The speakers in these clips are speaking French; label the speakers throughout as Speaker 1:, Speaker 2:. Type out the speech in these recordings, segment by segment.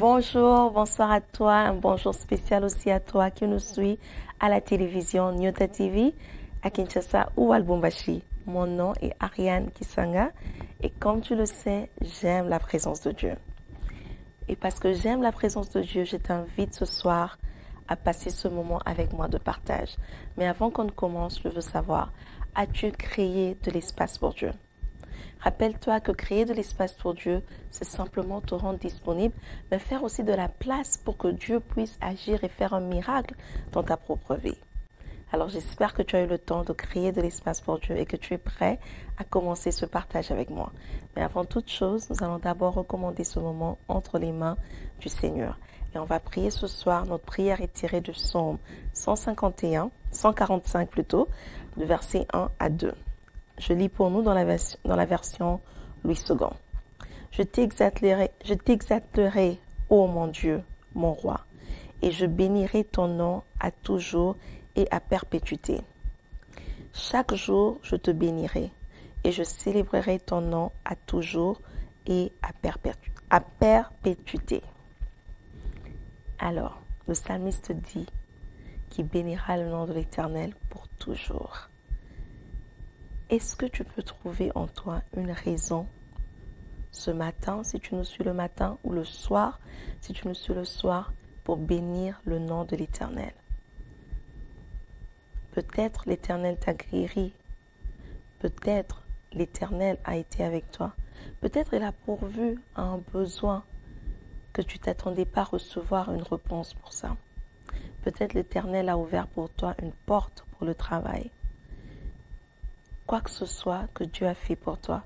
Speaker 1: Bonjour, bonsoir à toi, un bonjour spécial aussi à toi qui nous suit à la télévision Nyota TV à Kinshasa ou à Lubumbashi. Mon nom est Ariane Kisanga et comme tu le sais, j'aime la présence de Dieu. Et parce que j'aime la présence de Dieu, je t'invite ce soir à passer ce moment avec moi de partage. Mais avant qu'on ne commence, je veux savoir, as-tu créé de l'espace pour Dieu? Rappelle-toi que créer de l'espace pour Dieu, c'est simplement te rendre disponible, mais faire aussi de la place pour que Dieu puisse agir et faire un miracle dans ta propre vie. Alors j'espère que tu as eu le temps de créer de l'espace pour Dieu et que tu es prêt à commencer ce partage avec moi. Mais avant toute chose, nous allons d'abord recommander ce moment entre les mains du Seigneur. Et on va prier ce soir. Notre prière est tirée du psaume 145 plutôt, du verset 1 à 2. Je lis pour nous dans la version Louis II. Je t'exalterai, ô mon Dieu, mon roi, et je bénirai ton nom à toujours et à perpétuité. Chaque jour, je te bénirai, et je célébrerai ton nom à toujours et à perpétuité. Alors, le psalmiste dit qu'il bénira le nom de l'Éternel pour toujours. Est-ce que tu peux trouver en toi une raison ce matin, si tu nous suis le matin, ou le soir, si tu nous suis le soir, pour bénir le nom de l'Éternel? Peut-être l'Éternel t'a guéri. Peut-être l'Éternel a été avec toi. Peut-être il a pourvu à un besoin que tu ne t'attendais pas à recevoir une réponse pour ça. Peut-être l'Éternel a ouvert pour toi une porte pour le travail. Quoi que ce soit que Dieu a fait pour toi,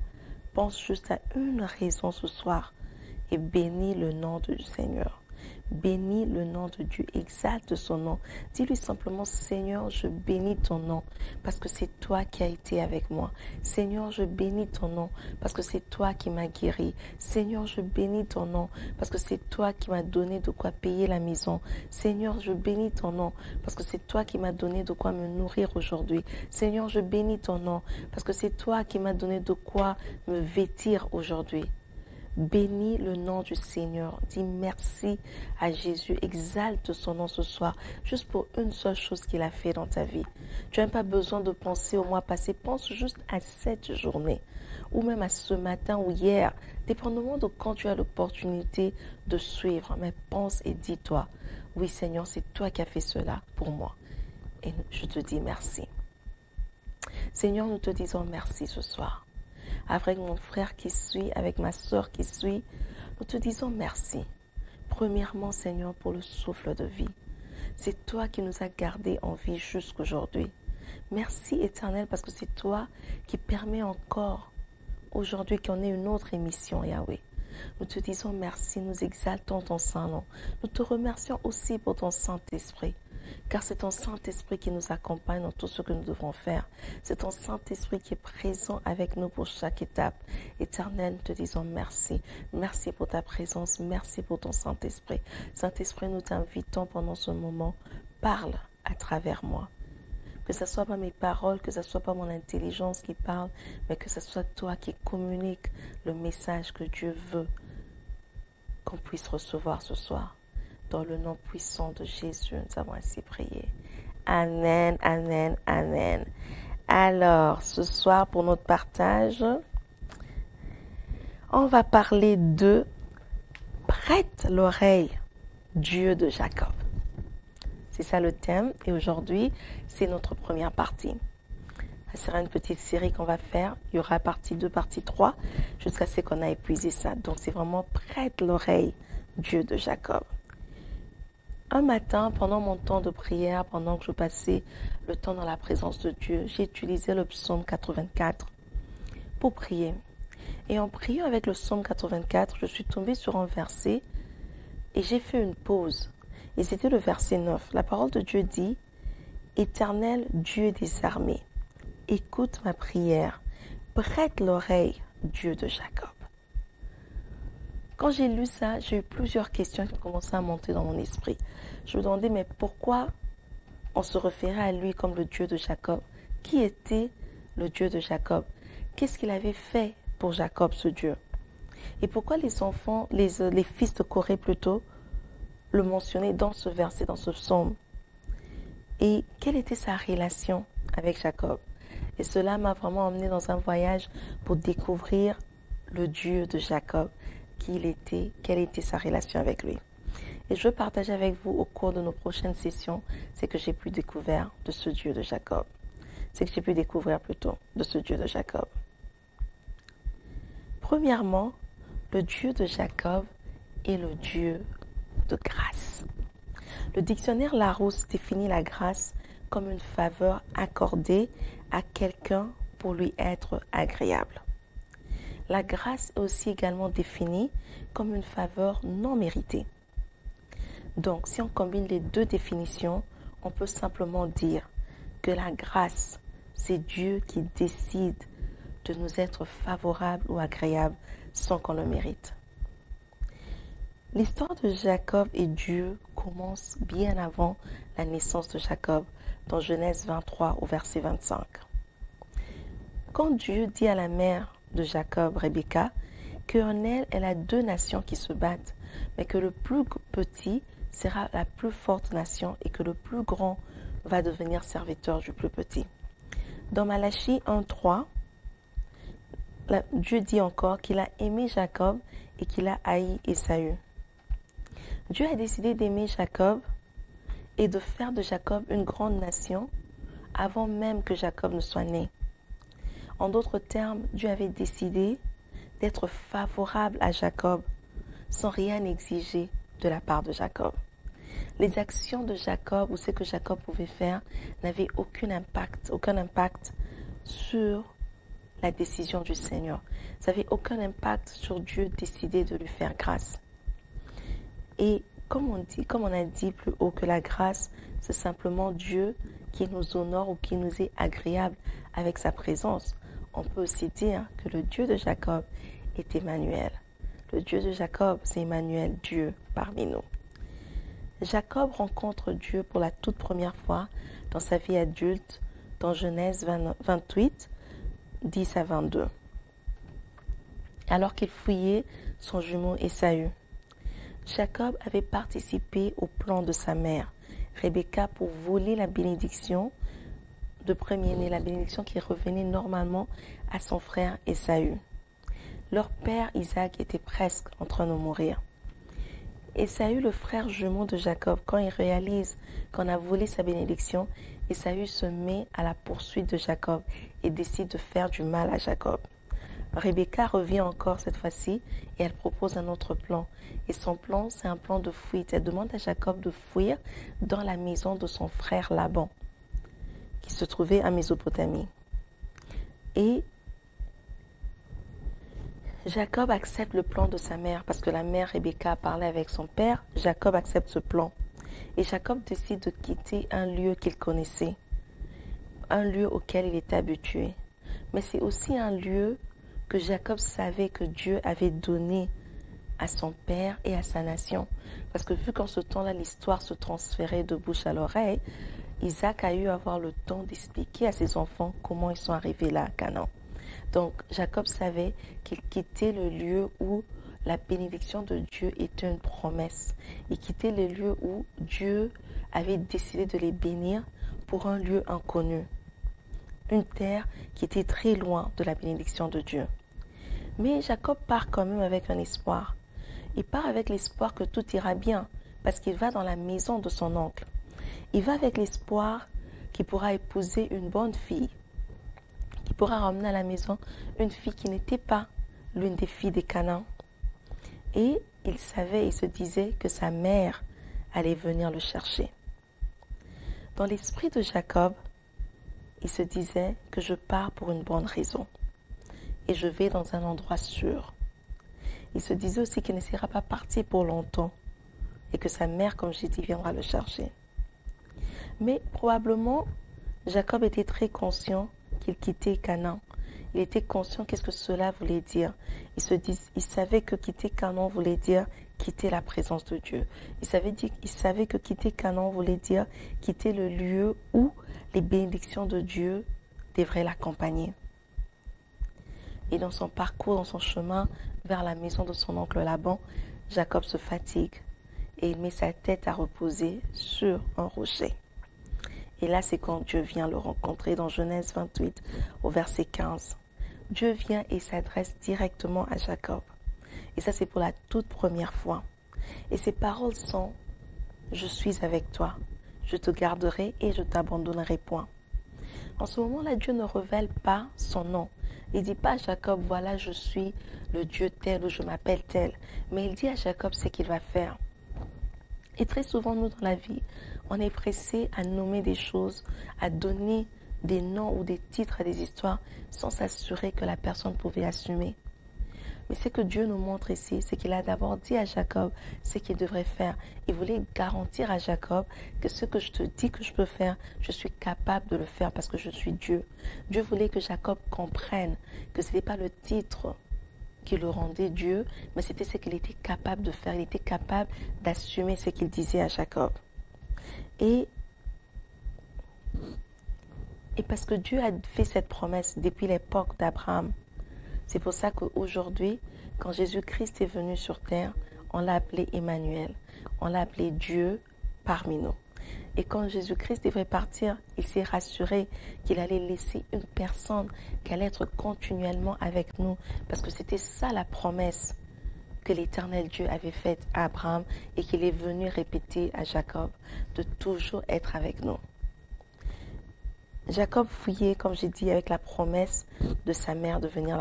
Speaker 1: pense juste à une raison ce soir et bénis le nom du Seigneur. Bénis le nom de Dieu, exalte son nom. Dis-lui simplement, Seigneur, je bénis ton nom parce que c'est toi qui as été avec moi. Seigneur, je bénis ton nom parce que c'est toi qui m'as guéri. Seigneur, je bénis ton nom parce que c'est toi qui m'as donné de quoi payer la maison. Seigneur, je bénis ton nom parce que c'est toi qui m'as donné de quoi me nourrir aujourd'hui. Seigneur, je bénis ton nom parce que c'est toi qui m'as donné de quoi me vêtir aujourd'hui. Bénis le nom du Seigneur. Dis merci à Jésus. Exalte son nom ce soir, juste pour une seule chose qu'il a fait dans ta vie. Tu n'as pas besoin de penser au mois passé. Pense juste à cette journée, ou même à ce matin ou hier, dépendamment de quand tu as l'opportunité de suivre. Mais pense et dis-toi, oui Seigneur, c'est toi qui as fait cela pour moi. Et je te dis merci. Seigneur, nous te disons merci ce soir. Avec mon frère qui suit, avec ma soeur qui suit, nous te disons merci. Premièrement, Seigneur, pour le souffle de vie. C'est toi qui nous as gardés en vie jusqu'aujourd'hui. Merci, Éternel, parce que c'est toi qui permets encore aujourd'hui qu'on ait une autre émission, Yahweh. Nous te disons merci, nous exaltons ton Saint-Nom. Nous te remercions aussi pour ton Saint-Esprit. Car c'est ton Saint-Esprit qui nous accompagne dans tout ce que nous devons faire. C'est ton Saint-Esprit qui est présent avec nous pour chaque étape. Éternel, nous te disons merci. Merci pour ta présence. Merci pour ton Saint-Esprit. Saint-Esprit, nous t'invitons pendant ce moment. Parle à travers moi. Que ce ne soit pas mes paroles, que ce ne soit pas mon intelligence qui parle, mais que ce soit toi qui communique le message que Dieu veut qu'on puisse recevoir ce soir. Dans le nom puissant de Jésus, nous avons ainsi prié. Amen, amen, amen. Alors, ce soir, pour notre partage, on va parler de Prête l'oreille, Dieu de Jacob. C'est ça le thème. Et aujourd'hui, c'est notre première partie. Ça sera une petite série qu'on va faire. Il y aura partie 2, partie 3, jusqu'à ce qu'on a épuisé ça. Donc, c'est vraiment Prête l'oreille, Dieu de Jacob. Un matin, pendant mon temps de prière, pendant que je passais le temps dans la présence de Dieu, j'ai utilisé le psaume 84 pour prier. Et en priant avec le psaume 84, je suis tombée sur un verset et j'ai fait une pause. Et c'était le verset 9. La parole de Dieu dit « Éternel Dieu des armées, écoute ma prière, prête l'oreille, Dieu de Jacob. » Quand j'ai lu ça, j'ai eu plusieurs questions qui ont commencé à monter dans mon esprit. Je me demandais, mais pourquoi on se référait à lui comme le Dieu de Jacob? Qui était le Dieu de Jacob? Qu'est-ce qu'il avait fait pour Jacob, ce Dieu? Et pourquoi les enfants, les fils de Corée plutôt, le mentionnaient dans ce verset, dans ce psaume? Et quelle était sa relation avec Jacob? Et cela m'a vraiment emmené dans un voyage pour découvrir le Dieu de Jacob, qui il était, quelle était sa relation avec lui. Et je veux partager avec vous au cours de nos prochaines sessions ce que j'ai pu découvrir de ce Dieu de Jacob. Ce que j'ai pu découvrir plutôt de ce Dieu de Jacob. Premièrement, le Dieu de Jacob est le Dieu de grâce. Le dictionnaire Larousse définit la grâce comme une faveur accordée à quelqu'un pour lui être agréable. La grâce est aussi également définie comme une faveur non méritée. Donc, si on combine les deux définitions, on peut simplement dire que la grâce, c'est Dieu qui décide de nous être favorable ou agréable sans qu'on le mérite. L'histoire de Jacob et Dieu commence bien avant la naissance de Jacob, dans Genèse 23 au verset 25. Quand Dieu dit à la mère de Jacob, Rebecca, qu'en elle a deux nations qui se battent, mais que le plus petit sera la plus forte nation et que le plus grand va devenir serviteur du plus petit. Dans Malachie 1:3, Dieu dit encore qu'il a aimé Jacob et qu'il a haï Ésaü. Dieu a décidé d'aimer Jacob et de faire de Jacob une grande nation avant même que Jacob ne soit né. En d'autres termes, Dieu avait décidé d'être favorable à Jacob sans rien exiger de la part de Jacob. Les actions de Jacob ou ce que Jacob pouvait faire n'avaient aucun impact sur la décision du Seigneur. Ça n'avait aucun impact sur Dieu décider de lui faire grâce. Et comme on a dit plus haut que la grâce, c'est simplement Dieu qui nous honore ou qui nous est agréable avec sa présence. On peut aussi dire que le Dieu de Jacob est Emmanuel. Le Dieu de Jacob, c'est Emmanuel, Dieu parmi nous. Jacob rencontre Dieu pour la toute première fois dans sa vie adulte dans Genèse 28, 10 à 22. Alors qu'il fouillait son jumeau Ésaü. Jacob avait participé au plan de sa mère, Rebecca, pour voler la bénédiction de premier-né, la bénédiction qui revenait normalement à son frère Ésaü. Leur père Isaac était presque en train de mourir. Ésaü, le frère jumeau de Jacob, quand il réalise qu'on a volé sa bénédiction, Ésaü se met à la poursuite de Jacob et décide de faire du mal à Jacob. Rebecca revient encore cette fois-ci et elle propose un autre plan. Et son plan, c'est un plan de fuite. Elle demande à Jacob de fuir dans la maison de son frère Laban, qui se trouvait en Mésopotamie. Et Jacob accepte le plan de sa mère parce que la mère Rebecca a parlé avec son père. Jacob accepte ce plan. Et Jacob décide de quitter un lieu qu'il connaissait, un lieu auquel il était habitué. Mais c'est aussi un lieu que Jacob savait que Dieu avait donné à son père et à sa nation. Parce que vu qu'en ce temps-là, l'histoire se transférait de bouche à l'oreille, Isaac a eu à avoir le temps d'expliquer à ses enfants comment ils sont arrivés là à Canaan. Donc Jacob savait qu'il quittait le lieu où la bénédiction de Dieu était une promesse. Il quittait le lieu où Dieu avait décidé de les bénir pour un lieu inconnu. Une terre qui était très loin de la bénédiction de Dieu. Mais Jacob part quand même avec un espoir. Il part avec l'espoir que tout ira bien parce qu'il va dans la maison de son oncle. Il va avec l'espoir qu'il pourra épouser une bonne fille, qu'il pourra ramener à la maison une fille qui n'était pas l'une des filles des Canaan. Et il savait et se disait que sa mère allait venir le chercher. Dans l'esprit de Jacob, il se disait que je pars pour une bonne raison et je vais dans un endroit sûr. Il se disait aussi qu'il ne sera pas parti pour longtemps et que sa mère, comme j'ai dit, viendra le chercher. Mais probablement, Jacob était très conscient qu'il quittait Canaan. Il était conscient qu'est-ce que cela voulait dire. Il savait que quitter Canaan voulait dire quitter la présence de Dieu. Il savait que quitter Canaan voulait dire quitter le lieu où les bénédictions de Dieu devraient l'accompagner. Et dans son parcours, dans son chemin vers la maison de son oncle Laban, Jacob se fatigue et il met sa tête à reposer sur un rocher. Et là, c'est quand Dieu vient le rencontrer dans Genèse 28 au verset 15. Dieu vient et s'adresse directement à Jacob. Et ça, c'est pour la toute première fois. Et ses paroles sont « Je suis avec toi, je te garderai et je t'abandonnerai point ». En ce moment-là, Dieu ne révèle pas son nom. Il ne dit pas à Jacob, voilà, je suis le Dieu tel ou je m'appelle tel. Mais il dit à Jacob ce qu'il va faire. Et très souvent, nous, dans la vie, on est pressé à nommer des choses, à donner des noms ou des titres à des histoires sans s'assurer que la personne pouvait assumer. Mais ce que Dieu nous montre ici, c'est qu'il a d'abord dit à Jacob ce qu'il devrait faire. Il voulait garantir à Jacob que ce que je te dis que je peux faire, je suis capable de le faire parce que je suis Dieu. Dieu voulait que Jacob comprenne que ce n'était pas le titre qui le rendait Dieu, mais c'était ce qu'il était capable de faire. Il était capable d'assumer ce qu'il disait à Jacob. Et parce que Dieu a fait cette promesse depuis l'époque d'Abraham, c'est pour ça qu'aujourd'hui, quand Jésus-Christ est venu sur terre, on l'a appelé Emmanuel. On l'a appelé Dieu parmi nous. Et quand Jésus-Christ devait partir, il s'est rassuré qu'il allait laisser une personne qui allait être continuellement avec nous. Parce que c'était ça la promesse que l'Éternel Dieu avait faite à Abraham et qu'il est venu répéter à Jacob, de toujours être avec nous. Jacob fouillait, comme j'ai dit, avec la promesse de sa mère de venir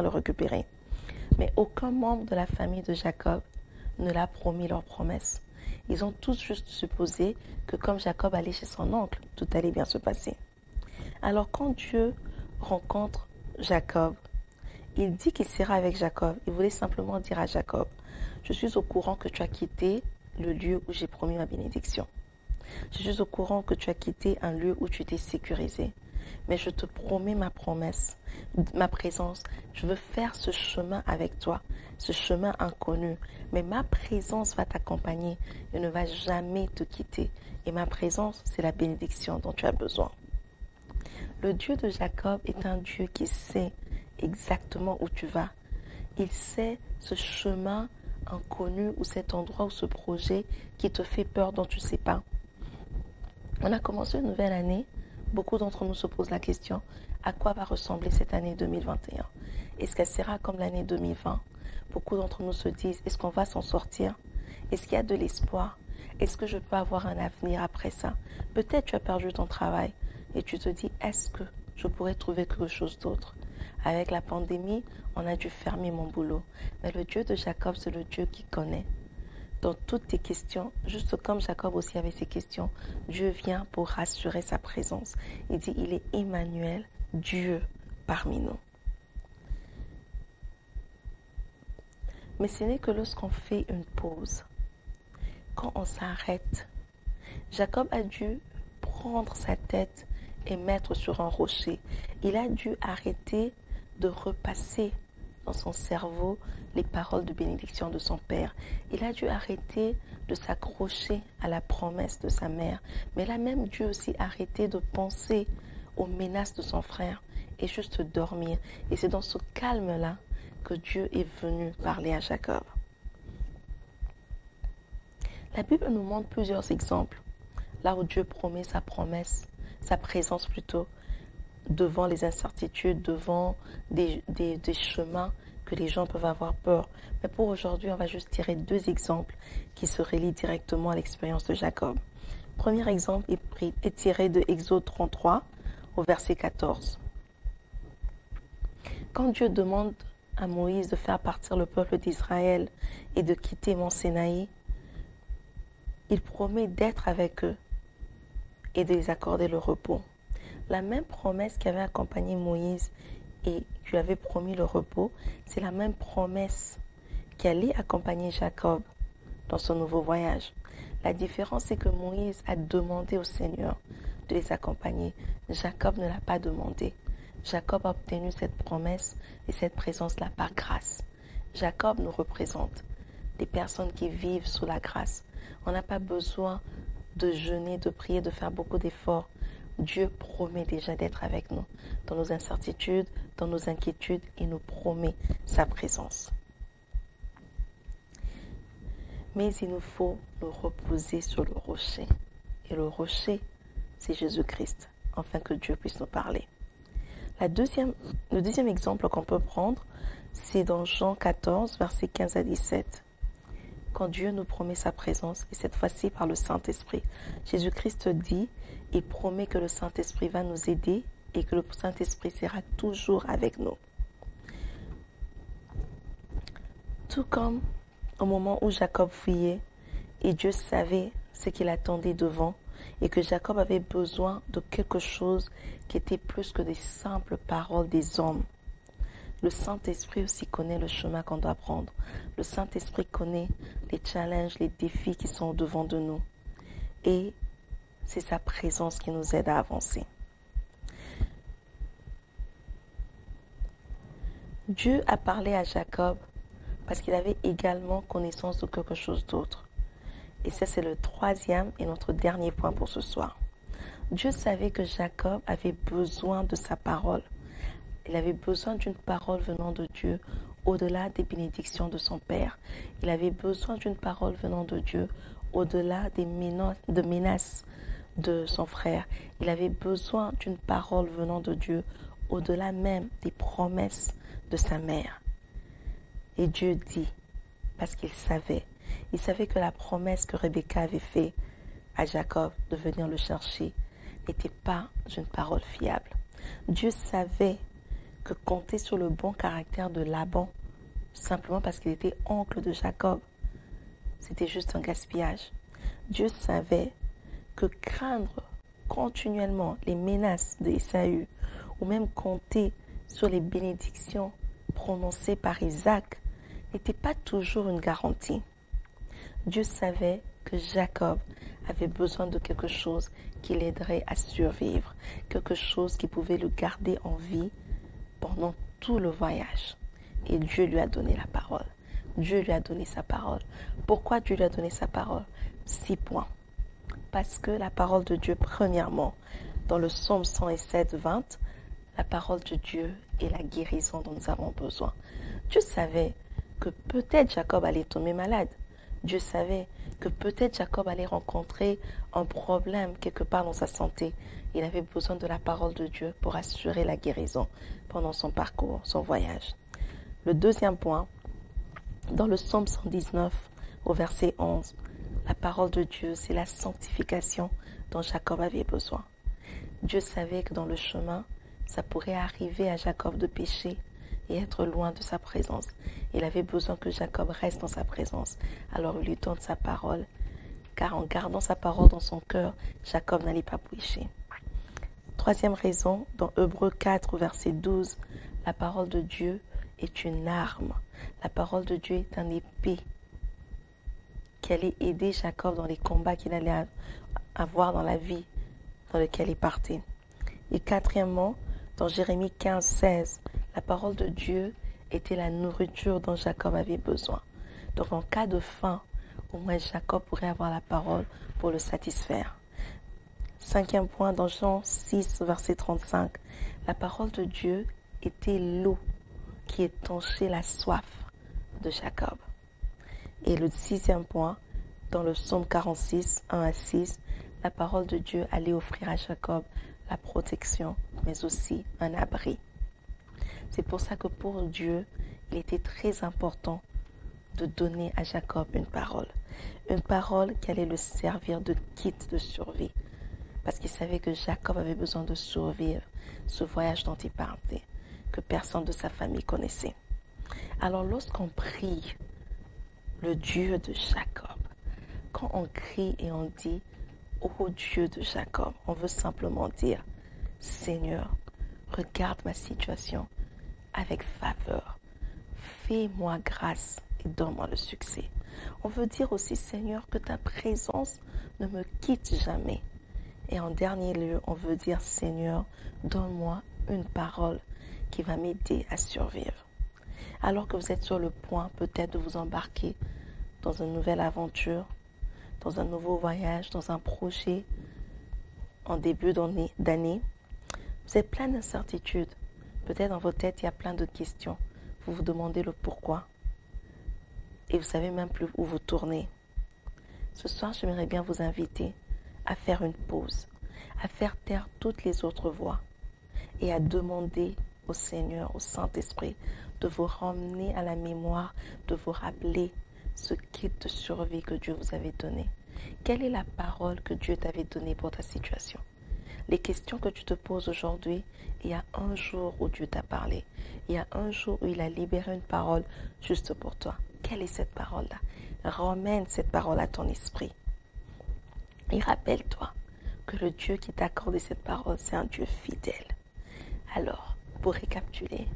Speaker 1: le récupérer. Mais aucun membre de la famille de Jacob ne l'a promis leur promesse. Ils ont tous juste supposé que comme Jacob allait chez son oncle, tout allait bien se passer. Alors quand Dieu rencontre Jacob, il dit qu'il sera avec Jacob. Il voulait simplement dire à Jacob, je suis au courant que tu as quitté le lieu où j'ai promis ma bénédiction. Je suis au courant que tu as quitté un lieu où tu étais sécurisé. Mais je te promets ma promesse, ma présence. Je veux faire ce chemin avec toi, ce chemin inconnu. Mais ma présence va t'accompagner et ne va jamais te quitter. Et ma présence, c'est la bénédiction dont tu as besoin. Le Dieu de Jacob est un Dieu qui sait exactement où tu vas. Il sait ce chemin inconnu ou cet endroit ou ce projet qui te fait peur dont tu ne sais pas. On a commencé une nouvelle année. Beaucoup d'entre nous se posent la question, à quoi va ressembler cette année 2021? Est-ce qu'elle sera comme l'année 2020? Beaucoup d'entre nous se disent, est-ce qu'on va s'en sortir? Est-ce qu'il y a de l'espoir? Est-ce que je peux avoir un avenir après ça? Peut-être tu as perdu ton travail et tu te dis, est-ce que je pourrais trouver quelque chose d'autre? Avec la pandémie, on a dû fermer mon boulot. Mais le Dieu de Jacob, c'est le Dieu qui connaît. Dans toutes tes questions, juste comme Jacob aussi avait ses questions, Dieu vient pour rassurer sa présence. Il dit, il est Emmanuel, Dieu parmi nous. Mais ce n'est que lorsqu'on fait une pause, quand on s'arrête. Jacob a dû prendre sa tête et mettre sur un rocher. Il a dû arrêter de repasser dans son cerveau les paroles de bénédiction de son père. Il a dû arrêter de s'accrocher à la promesse de sa mère. Mais il a même dû aussi arrêter de penser aux menaces de son frère et juste dormir. Et c'est dans ce calme-là que Dieu est venu parler à Jacob. La Bible nous montre plusieurs exemples, là où Dieu promet sa promesse, sa présence plutôt, devant les incertitudes, devant des chemins que les gens peuvent avoir peur. Mais pour aujourd'hui, on va juste tirer deux exemples qui se relient directement à l'expérience de Jacob. Premier exemple est tiré de Exode 33 au verset 14. Quand Dieu demande à Moïse de faire partir le peuple d'Israël et de quitter Mont Sinaï, il promet d'être avec eux et de les accorder le repos. La même promesse qui avait accompagné Moïse et qui lui avait promis le repos, c'est la même promesse qui allait accompagner Jacob dans son nouveau voyage. La différence, c'est que Moïse a demandé au Seigneur de les accompagner. Jacob ne l'a pas demandé. Jacob a obtenu cette promesse et cette présence-là par grâce. Jacob nous représente des personnes qui vivent sous la grâce. On n'a pas besoin de jeûner, de prier, de faire beaucoup d'efforts Dieu promet déjà d'être avec nous. Dans nos incertitudes, dans nos inquiétudes, il nous promet sa présence. Mais il nous faut nous reposer sur le rocher. Et le rocher, c'est Jésus-Christ, afin que Dieu puisse nous parler. Le deuxième exemple qu'on peut prendre, c'est dans Jean 14, versets 15 à 17. Quand Dieu nous promet sa présence, et cette fois-ci par le Saint-Esprit. Jésus-Christ dit et promet que le Saint-Esprit va nous aider et que le Saint-Esprit sera toujours avec nous. Tout comme au moment où Jacob fuyait et Dieu savait ce qu'il attendait devant et que Jacob avait besoin de quelque chose qui était plus que des simples paroles des hommes. Le Saint-Esprit aussi connaît le chemin qu'on doit prendre. Le Saint-Esprit connaît les challenges, les défis qui sont devant de nous. Et c'est sa présence qui nous aide à avancer. Dieu a parlé à Jacob parce qu'il avait également connaissance de quelque chose d'autre. Et ça, c'est le troisième et notre dernier point pour ce soir. Dieu savait que Jacob avait besoin de sa parole. Il avait besoin d'une parole venant de Dieu au-delà des bénédictions de son père. Il avait besoin d'une parole venant de Dieu au-delà des menaces de son frère. Il avait besoin d'une parole venant de Dieu au-delà même des promesses de sa mère. Et Dieu dit, parce qu'il savait que la promesse que Rebecca avait faite à Jacob de venir le chercher n'était pas une parole fiable. Dieu savait que compter sur le bon caractère de Laban, simplement parce qu'il était oncle de Jacob, c'était juste un gaspillage. Dieu savait que craindre continuellement les menaces d'Ésaü ou même compter sur les bénédictions prononcées par Isaac n'était pas toujours une garantie. Dieu savait que Jacob avait besoin de quelque chose qui l'aiderait à survivre, quelque chose qui pouvait le garder en vie pendant tout le voyage. Et Dieu lui a donné la parole. Dieu lui a donné sa parole. Pourquoi Dieu lui a donné sa parole? 6 points. Parce que la parole de Dieu, premièrement, dans le psaume 107, 20, la parole de Dieu est la guérison dont nous avons besoin. Dieu savait que peut-être Jacob allait tomber malade. Dieu savait que peut-être Jacob allait rencontrer un problème quelque part dans sa santé. Il avait besoin de la parole de Dieu pour assurer la guérison pendant son parcours, son voyage. Le deuxième point, dans le psaume 119, au verset 11, la parole de Dieu, c'est la sanctification dont Jacob avait besoin. Dieu savait que dans le chemin, ça pourrait arriver à Jacob de pécher et être loin de sa présence. Il avait besoin que Jacob reste dans sa présence. Alors il lui donne sa parole, car en gardant sa parole dans son cœur, Jacob n'allait pas pécher. Troisième raison, dans Hébreux 4, verset 12, la parole de Dieu est une arme. La parole de Dieu est un épée qui allait aider Jacob dans les combats qu'il allait avoir dans la vie dans laquelle il partait. Et quatrièmement, dans Jérémie 15, 16, la parole de Dieu était la nourriture dont Jacob avait besoin. Donc en cas de faim, au moins Jacob pourrait avoir la parole pour le satisfaire. Cinquième point, dans Jean 6, verset 35, la parole de Dieu était l'eau qui étanchait la soif de Jacob. Et le sixième point, dans le psaume 46, 1 à 6, la parole de Dieu allait offrir à Jacob la protection, mais aussi un abri. C'est pour ça que pour Dieu, il était très important de donner à Jacob une parole qui allait le servir de kit de survie, parce qu'il savait que Jacob avait besoin de survivre ce voyage dont il partait, que personne de sa famille connaissait. Alors lorsqu'on prie le Dieu de Jacob, quand on crie et on dit « Ô Dieu de Jacob », on veut simplement dire « Seigneur, regarde ma situation avec faveur, fais-moi grâce et donne-moi le succès ». On veut dire aussi « Seigneur, que ta présence ne me quitte jamais ». Et en dernier lieu, on veut dire « Seigneur, donne-moi une parole qui va m'aider à survivre ». Alors que vous êtes sur le point peut-être de vous embarquer dans une nouvelle aventure, dans un nouveau voyage, dans un projet en début d'année, vous êtes plein d'incertitudes. Peut-être dans votre tête, il y a plein de questions. Vous vous demandez le pourquoi. Et vous ne savez même plus où vous tourner. Ce soir, j'aimerais bien vous inviter à faire une pause, à faire taire toutes les autres voix et à demander au Seigneur, au Saint-Esprit, de vous ramener à la mémoire, de vous rappeler ce kit de survie que Dieu vous avait donné. Quelle est la parole que Dieu t'avait donnée pour ta situation? Les questions que tu te poses aujourd'hui, il y a un jour où Dieu t'a parlé. Il y a un jour où il a libéré une parole juste pour toi. Quelle est cette parole-là? Ramène cette parole à ton esprit. Et rappelle-toi que le Dieu qui t'a accordé cette parole, c'est un Dieu fidèle. Alors, pour récapituler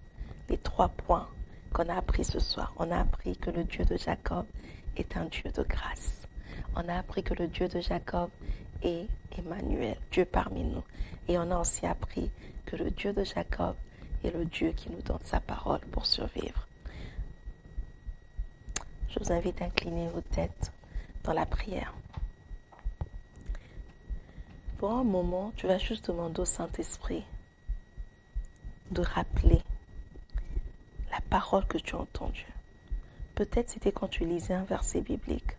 Speaker 1: les 3 points qu'on a appris ce soir, on a appris que le Dieu de Jacob est un Dieu de grâce. On a appris que le Dieu de Jacob est Emmanuel, Dieu parmi nous. Et on a aussi appris que le Dieu de Jacob est le Dieu qui nous donne sa parole pour survivre. Je vous invite à incliner vos têtes dans la prière. Pour un moment, tu vas juste demander au Saint-Esprit de rappeler la parole que tu as entendue. Peut-être c'était quand tu lisais un verset biblique.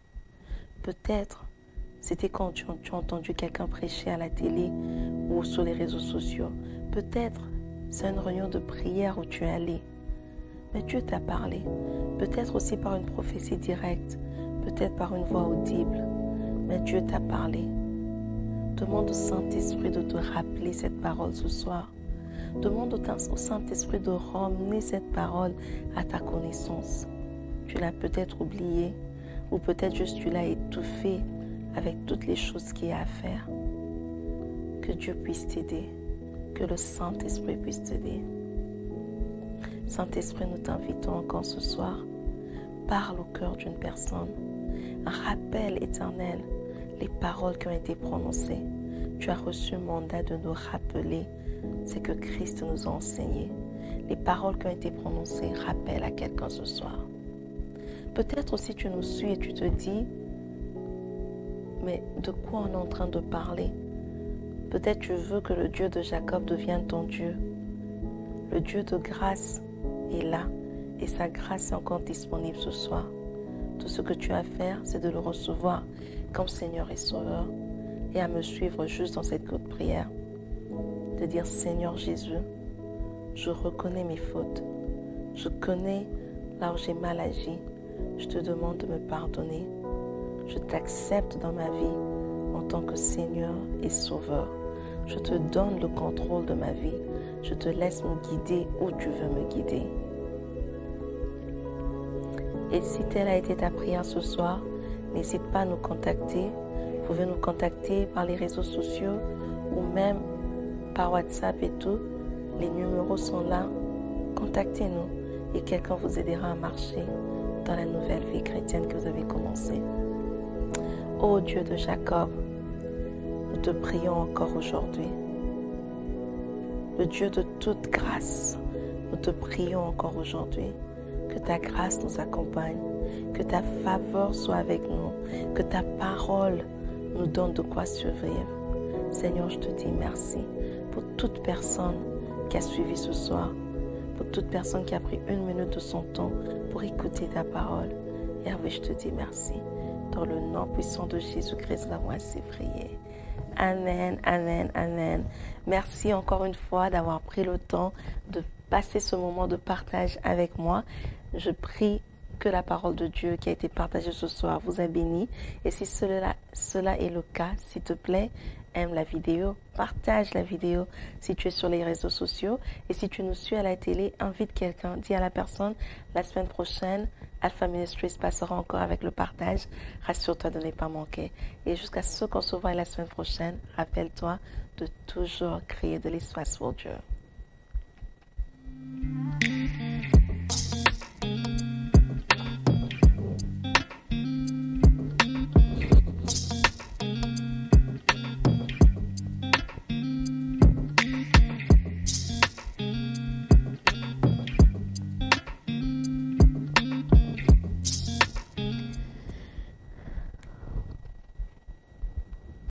Speaker 1: Peut-être c'était quand tu as entendu quelqu'un prêcher à la télé ou sur les réseaux sociaux. Peut-être c'est une réunion de prière où tu es allé. Mais Dieu t'a parlé. Peut-être aussi par une prophétie directe. Peut-être par une voix audible. Mais Dieu t'a parlé. Demande au Saint-Esprit de te rappeler cette parole ce soir. Demande au Saint-Esprit de ramener cette parole à ta connaissance. Tu l'as peut-être oubliée ou peut-être juste tu l'as étouffée avec toutes les choses qu'il y a à faire. Que Dieu puisse t'aider. Que le Saint-Esprit puisse t'aider. Saint-Esprit, nous t'invitons encore ce soir. Parle au cœur d'une personne. Rappelle, Éternel, les paroles qui ont été prononcées. Tu as reçu le mandat de nous rappeler ce que Christ nous a enseigné. Les paroles qui ont été prononcées, rappelle à quelqu'un ce soir. Peut-être aussi tu nous suis et tu te dis, mais de quoi on est en train de parler? Peut-être tu veux que le Dieu de Jacob devienne ton Dieu. Le Dieu de grâce est là et sa grâce est encore disponible ce soir. Tout ce que tu as à faire, c'est de le recevoir comme Seigneur et Sauveur et à me suivre juste dans cette courte prière. De dire, Seigneur Jésus, je reconnais mes fautes. Je connais là où j'ai mal agi. Je te demande de me pardonner. Je t'accepte dans ma vie en tant que Seigneur et Sauveur. Je te donne le contrôle de ma vie. Je te laisse me guider où tu veux me guider. Et si telle a été ta prière ce soir, n'hésite pas à nous contacter. Vous pouvez nous contacter par les réseaux sociaux ou même par WhatsApp et tout. Les numéros sont là. Contactez-nous et quelqu'un vous aidera à marcher dans la nouvelle vie chrétienne que vous avez commencée. Ô Dieu de Jacob, nous te prions encore aujourd'hui. Le Dieu de toute grâce, nous te prions encore aujourd'hui. Que ta grâce nous accompagne, que ta faveur soit avec nous, que ta parole nous donne de quoi survivre. Seigneur, je te dis merci pour toute personne qui a suivi ce soir, pour toute personne qui a pris 1 minute de son temps pour écouter ta parole. Yahweh, je te dis merci. Dans le nom puissant de Jésus-Christ, nous avons ainsi prié. Amen, amen, amen. Merci encore une fois d'avoir pris le temps de passer ce moment de partage avec moi. Je prie que la parole de Dieu qui a été partagée ce soir vous a béni. Et si cela est le cas, s'il te plaît, aime la vidéo, partage la vidéo si tu es sur les réseaux sociaux. Et si tu nous suis à la télé, invite quelqu'un, dis à la personne, la semaine prochaine, Alpha Ministries passera encore avec le partage. Rassure-toi de ne pas manquer. Et jusqu'à ce qu'on se voit la semaine prochaine, rappelle-toi de toujours créer de l'espace pour Dieu.